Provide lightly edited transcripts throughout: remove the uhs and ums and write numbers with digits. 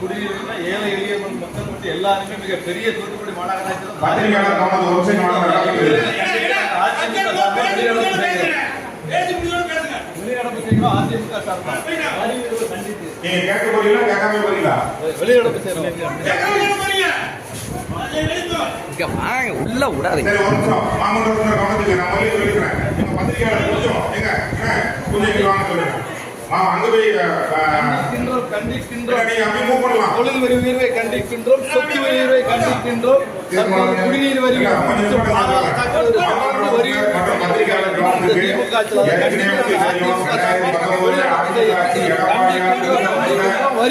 குடியிருக்கிற ஏழை எளிய மக்கள் மட்டும் எல்லாருமே மிகப்பெரிய தூத்துக்குடி மாநகராட்சி வெளிநடப்பு செய்யணும். அதிமுக சார்பாக வெளிநடப்பு செய்யணும். உள்ள விடாதீங்க. தொழில் வரி உயர்வை கண்டிக்கின்றோம், சொத்து வரி உயர்வை கண்டிக்கின்றோம், குடிநீர் வரி வரி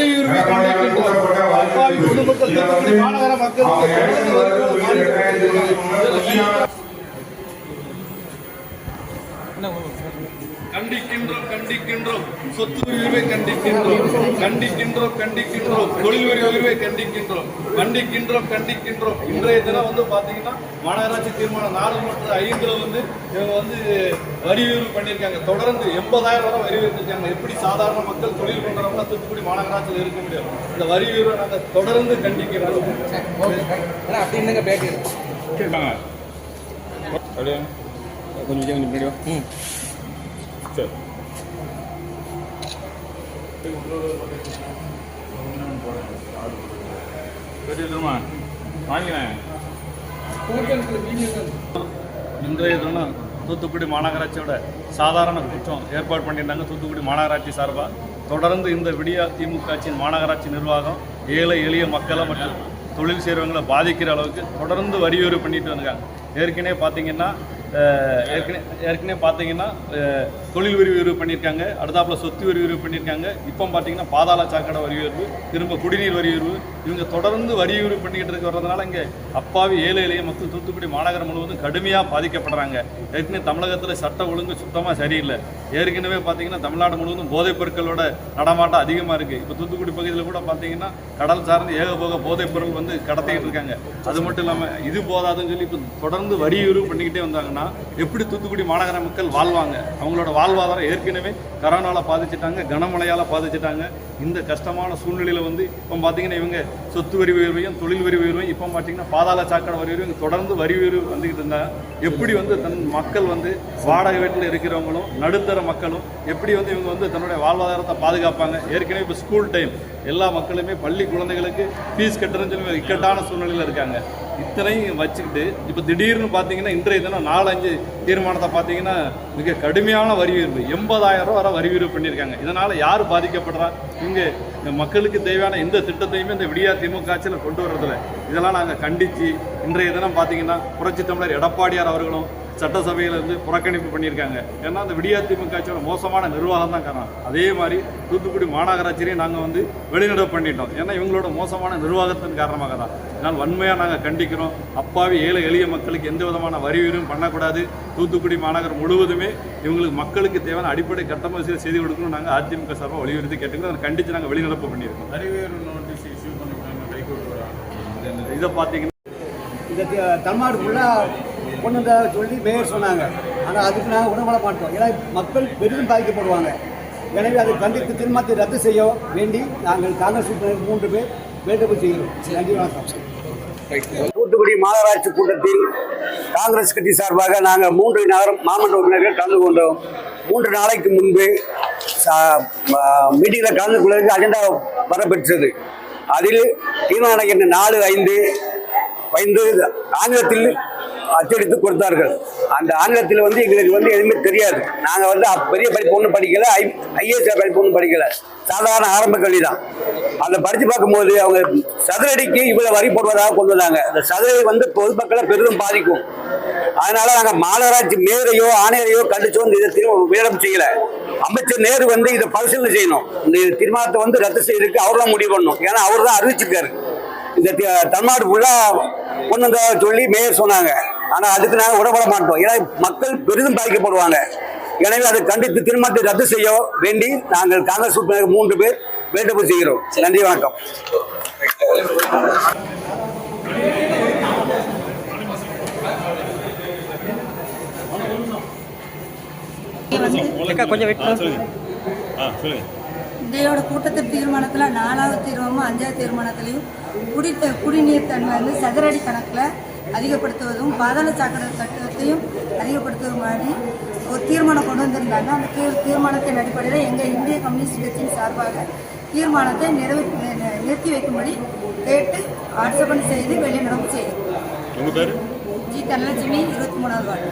உயர்வை கண்டிக்கின்றோம். மாநகர மக்கள் கண்டிக்கின்றோம் சொத்து வரி உயர்வை கண்டிக்கின்றோம் தொழில் வரி உயர்வை கண்டிக்கின்றோம். இன்றைய தினம் பாத்தீங்கன்னா மாநகராட்சி தீர்மானம் 4 மற்றும் 5 இவங்க வரி உயர்வு பண்ணியிருக்காங்க. தொடர்ந்து 80,000 வரை வரி உயர்த்திருக்காங்க. எப்படி சாதாரண மக்கள் தொழில் பண்றவங்க தூத்துக்குடி மாநகராட்சியில் இருக்க முடியும்? இந்த வரி உயர்வை நாங்கள் தொடர்ந்து கண்டிக்கிறோம். கொஞ்சம் சரி இன்றைய தினம் தூத்துக்குடி மாநகராட்சியோட சாதாரண குற்றம் ஏற்பாடு பண்ணியிருந்தாங்க. தூத்துக்குடி மாநகராட்சி சார்பாக தொடர்ந்து இந்த விடியா திமுக ஆட்சியின் மாநகராட்சி நிர்வாகம் ஏழை எளிய மக்களை மற்றும் தொழில் செய்கிறவங்களை பாதிக்கிற அளவுக்கு தொடர்ந்து வரி உயர்வு பண்ணிட்டு வந்தாங்க. ஏற்கனவே பார்த்தீங்கன்னா தொழில் வரி உயர்வு பண்ணியிருக்காங்க. அடுத்தாப்புல சொத்து வரி உயர்வு பண்ணியிருக்காங்க. இப்போ பார்த்தீங்கன்னா பாதாள சாக்கடை வரி உயர்வு, திரும்ப குடிநீர் வரி உயர்வு, இவங்க தொடர்ந்து வரி உயர்வு பண்ணிக்கிட்டு வர்றதுனால இங்கே அப்பாவி ஏழை எளிய மக்கள் தூத்துக்குடி மாநகரம் முழுவதும் கடுமையாக பாதிக்கப்படுறாங்க. ஏற்கனவே தமிழகத்தில் சட்ட ஒழுங்கு சுத்தமாக சரியில்லை. ஏற்கனவே பார்த்தீங்கன்னா தமிழ்நாடு முழுவதும் போதைப் பொருட்களோட நடமாட்டம் அதிகமாக இருக்குது. இப்போ தூத்துக்குடி பகுதியில் கூட பார்த்தீங்கன்னா கடல் சார்ந்து ஏகபோக போதைப் பொருள் கடத்திக்கிட்டு இருக்காங்க. அது மட்டும் இல்லாமல் இது போதாதுன்னு சொல்லி இப்போ தொடர்ந்து வரி உயர்வு பண்ணிக்கிட்டே வந்தாங்கன்னா எப்படி தூத்துக்குடி மாநகர மக்கள் வாழ்வாங்க? அவங்களோட வாழ்வாதாரம் ஏற்கனவே கரோனாவில் பாதிச்சுட்டாங்க, கனமழையால் பாதிச்சுட்டாங்க. இந்த கஷ்டமான சூழ்நிலையில் இப்போ பார்த்தீங்கன்னா இவங்க சொத்து வரி உயர்வையும் தொழில் வரி உயர்வையும் இப்போ பார்த்தீங்கன்னா பாதாள சாக்கடை வரி உயர்வு தொடர்ந்து வரி உயர்வு வந்துக்கிட்டு இருந்தாங்க. எப்படி தன் மக்கள் வாடகை வீட்டில் இருக்கிறவங்களும் நடுத்தர மக்களும் எப்படி இவங்க தன்னுடைய வாழ்வாதாரத்தை பாதுகாப்பாங்க? ஏற்கனவே இப்போ ஸ்கூல் டைம் எல்லா மக்களுமே பள்ளி குழந்தைகளுக்கு ஃபீஸ் கட்டுறதுன்னு சொல்லி இக்கட்டான சூழ்நிலையில் இருக்காங்க. இத்தனையும் வச்சுக்கிட்டு இப்போ திடீர்னு பார்த்தீங்கன்னா இன்றைய தினம் 4-5 தீர்மானத்தை பார்த்தீங்கன்னா மிக கடுமையான வரி உயர்வு 80,000 வரை வரி உயர்வு பண்ணியிருக்காங்க. இதனால் யார் பாதிக்கப்படுறா? இங்கே மக்களுக்கு தேவையான எந்த திட்டத்தையுமே இந்த விடியா திமுக ஆட்சியில் கொண்டு வர்றதில்ல. இதெல்லாம் நாங்கள் கண்டித்து இன்றைய தினம் பார்த்தீங்கன்னா புரட்சித் தமிழர் எடப்பாடியார் அவர்களும் சட்டசபையில் புறக்கணிப்பு பண்ணியிருக்காங்க. ஏன்னா அந்த விடியா திமுக ஆட்சியோட மோசமான நிர்வாகம் தான் காரணம். அதே மாதிரி தூத்துக்குடி மாநகராட்சியிலையும் நாங்கள் வெளிநடப்பு பண்ணிட்டோம். ஏன்னா இவங்களோட மோசமான நிர்வாகத்தின் காரணமாக தான். இதனால் வன்மையாக நாங்கள் கண்டிக்கிறோம். அப்பாவி ஏழை எளிய மக்களுக்கு எந்த விதமான வரி உயர்வும் பண்ணக்கூடாது. தூத்துக்குடி மாநகரம் முழுவதுமே இவங்களுக்கு மக்களுக்கு தேவையான அடிப்படை கட்டமைப்பு வசதி செய்து கொடுக்கணும். நாங்கள் அதிமுக சார்பாக வலியுறுத்தி கேட்டுக்கிறோம். அதை கண்டித்து நாங்கள் வெளிநடப்பு பண்ணியிருக்கோம். வரி உயர்வு நோட்டீஸ் இஷ்யூ பண்ணிவிட்டாங்க ஹைகோர்ட். இதை பார்த்தீங்கன்னா இந்த தமிழ்நாடு ஃபுல்லாக கொண்டு வந்த சொல்லி மேயர் சொன்னாங்க. ஆனால் அதுக்கு நாங்கள் உடம்பட மாட்டோம். ஏன்னா மக்கள் பெரிதும் பாதிக்கப்படுவாங்க. எனவே அதை கண்டித்து தீர்மானத்தை ரத்து செய்ய வேண்டி நாங்கள் காங்கிரஸ் உறுப்பினர் 3 பேர் வேண்டுகோள் செய்கிறோம். நன்றி, வணக்கம். தூத்துக்குடி மாநகராட்சி கூட்டத்தில் காங்கிரஸ் கட்சி சார்பாக நாங்கள் 3 நகரம் மாமன்ற உறுப்பினர்கள் கலந்து கொண்டோம். 3 நாளைக்கு முன்பு மீட்டிங்கில் கலந்து கொள்வதற்கு அஜெண்டா வரப்பெற்றது. அதில் தீர்மானம் எண் 4-5 ஆங்கிலத்தில் அச்சடித்து கொடுத்தார்கள். அந்த ஆங்கிலத்தில் எங்களுக்கு எதுவுமே தெரியாது. நாங்கள் பெரிய படிப்பு ஒன்றும் படிக்கலை, ஐஏஎஸ் படிப்பு ஒன்றும் படிக்கலை, சாதாரண ஆரம்ப கல்வி தான். அதை படித்து பார்க்கும்போது அவங்க சதுரடிக்கு இவ்வளோ வரி போடுவதாக கொண்டு வந்தாங்க. அந்த சதுரடி பொதுமக்களை பெரிதும் பாதிக்கும். அதனால நாங்கள் மாநகராட்சி மேயரையோ ஆணையரையோ கண்டிச்சோ இந்த இதை வேடம் செய்யலை. அமைச்சர் நேரு இதை பரிசீலனை செய்யணும். இந்த தீர்மானத்தை ரத்து செய்யறதுக்கு அவர் தான் முடிவு பண்ணணும். ஏன்னா அவர் தான் அறிவிச்சிருக்காரு. இந்த தமிழ்நாடு ஃபுல்லாக கொண்டு வந்த சொல்லி மேயர் சொன்னாங்க. ஆனால் அதுக்கு நாங்கள் உடம்பட மாட்டோம். ஏன்னா மக்கள் பெரிதும் பாதிக்கப்படுவாங்க. எனவே அதை கண்டித்து தீர்மானத்தை ரத்து செய்ய வேண்டி நாங்கள் காங்கிரஸ் உறுப்பினர் 3 பேர் வேண்டுகோள் செய்கிறோம். நன்றி, வணக்கம். கொஞ்சம் இதோட கூட்டத்தில் தீர்மானத்தில் 4வது தீர்மானமும் 5வது தீர்மானத்திலையும் குடிநீர் தன்மை வந்து சதுரடி கணக்கில் அதிகப்படுத்துவதும் பாதாள சாக்கடை கட்டத்தையும் அதிகப்படுத்துவதுமாடி ஒரு தீர்மானம் கொண்டு வந்திருந்தாங்க. அந்த தீர்மானத்தின் அடிப்படையில் எங்கள் இந்திய கம்யூனிஸ்ட் கட்சியின் சார்பாக தீர்மானத்தை நிறுத்தி வைக்கும்படி கேட்டு வாட்ஸ்அப் செய்து வெளிநடப்பு செய்யும். உங்கள் பேர் ஜி தனலட்சுமி 23வது வார்டு.